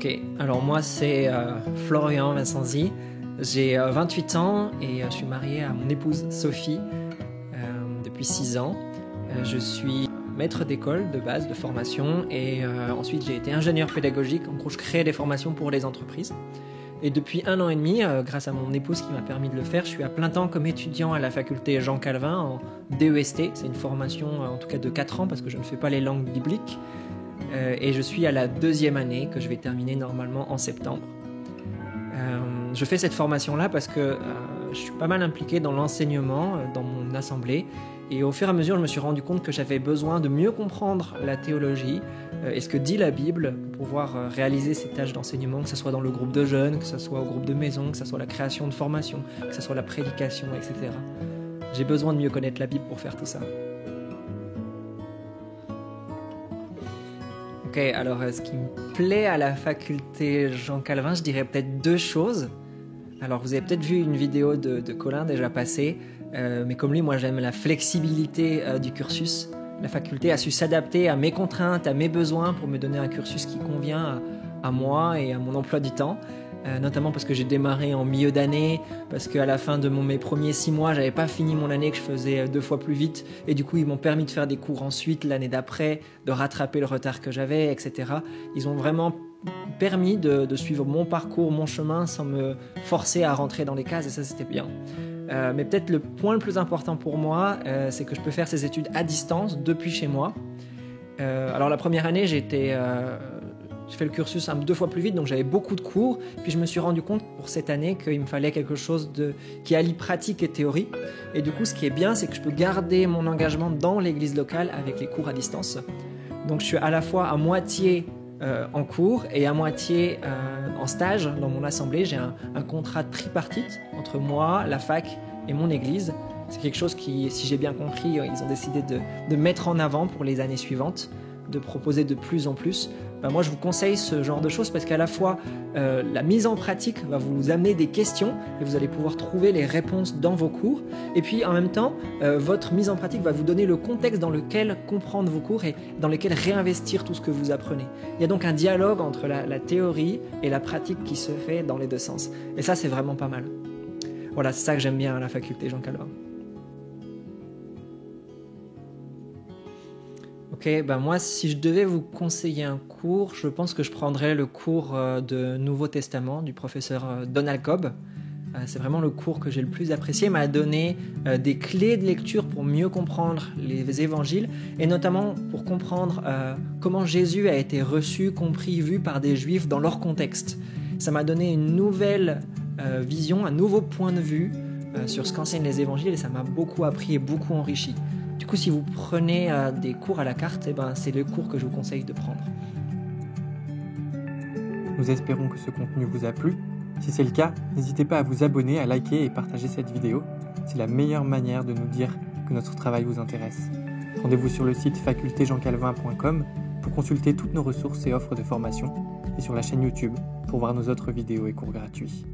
Ok, alors moi c'est Florian Vincenzi, j'ai 28 ans et je suis marié à mon épouse Sophie depuis 6 ans. Je suis maître d'école de base, de formation et ensuite j'ai été ingénieur pédagogique. En gros, je crée des formations pour les entreprises. Et depuis 1 an et demi, grâce à mon épouse qui m'a permis de le faire, je suis à plein temps comme étudiant à la faculté Jean Calvin en DEST. C'est une formation en tout cas de 4 ans parce que je ne fais pas les langues bibliques. Et je suis à la 2e année que je vais terminer normalement en septembre. Je fais cette formation-là parce que je suis pas mal impliqué dans l'enseignement, dans mon assemblée. Et au fur et à mesure, je me suis rendu compte que j'avais besoin de mieux comprendre la théologie et ce que dit la Bible pour pouvoir réaliser ces tâches d'enseignement, que ce soit dans le groupe de jeunes, que ce soit au groupe de maison, que ce soit la création de formation, que ce soit la prédication, etc. J'ai besoin de mieux connaître la Bible pour faire tout ça. Ok, alors ce qui me plaît à la faculté Jean Calvin, je dirais peut-être 2 choses. Alors vous avez peut-être vu une vidéo de Colin déjà passée, mais comme lui, moi j'aime la flexibilité du cursus. La faculté a su s'adapter à mes contraintes, à mes besoins pour me donner un cursus qui convient à moi et à mon emploi du temps. Notamment parce que j'ai démarré en milieu d'année, parce qu'à la fin de mes premiers 6 mois, j'avais pas fini mon année, que je faisais 2 fois plus vite, et du coup ils m'ont permis de faire des cours ensuite l'année d'après, de rattraper le retard que j'avais, etc. Ils ont vraiment permis de suivre mon parcours, mon chemin, sans me forcer à rentrer dans les cases, et ça c'était bien. Mais peut-être le point le plus important pour moi, c'est que je peux faire ces études à distance, depuis chez moi. Alors la première année, j'ai fait le cursus 2 fois plus vite, donc j'avais beaucoup de cours. Puis je me suis rendu compte pour cette année qu'il me fallait quelque chose qui allie pratique et théorie. Et du coup, ce qui est bien, c'est que je peux garder mon engagement dans l'église locale avec les cours à distance. Donc je suis à la fois à moitié en cours et à moitié en stage dans mon assemblée. J'ai un contrat tripartite entre moi, la fac et mon église. C'est quelque chose qui, si j'ai bien compris, ils ont décidé de mettre en avant pour les années suivantes, de proposer de plus en plus. Moi, je vous conseille ce genre de choses parce qu'à la fois, la mise en pratique va vous amener des questions et vous allez pouvoir trouver les réponses dans vos cours. Et puis, en même temps, votre mise en pratique va vous donner le contexte dans lequel comprendre vos cours et dans lequel réinvestir tout ce que vous apprenez. Il y a donc un dialogue entre la théorie et la pratique qui se fait dans les 2 sens. Et ça, c'est vraiment pas mal. Voilà, c'est ça que j'aime bien à la faculté Jean Calvin. Ok, moi, si je devais vous conseiller un cours, je pense que je prendrais le cours de Nouveau Testament du professeur Donald Cobb. C'est vraiment le cours que j'ai le plus apprécié. Il m'a donné des clés de lecture pour mieux comprendre les évangiles et notamment pour comprendre comment Jésus a été reçu, compris, vu par des Juifs dans leur contexte. Ça m'a donné une nouvelle vision, un nouveau point de vue sur ce qu'enseignent les évangiles et ça m'a beaucoup appris et beaucoup enrichi. Du coup, si vous prenez des cours à la carte, c'est le cours que je vous conseille de prendre. Nous espérons que ce contenu vous a plu. Si c'est le cas, n'hésitez pas à vous abonner, à liker et partager cette vidéo. C'est la meilleure manière de nous dire que notre travail vous intéresse. Rendez-vous sur le site facultéjeancalvin.com pour consulter toutes nos ressources et offres de formation et sur la chaîne YouTube pour voir nos autres vidéos et cours gratuits.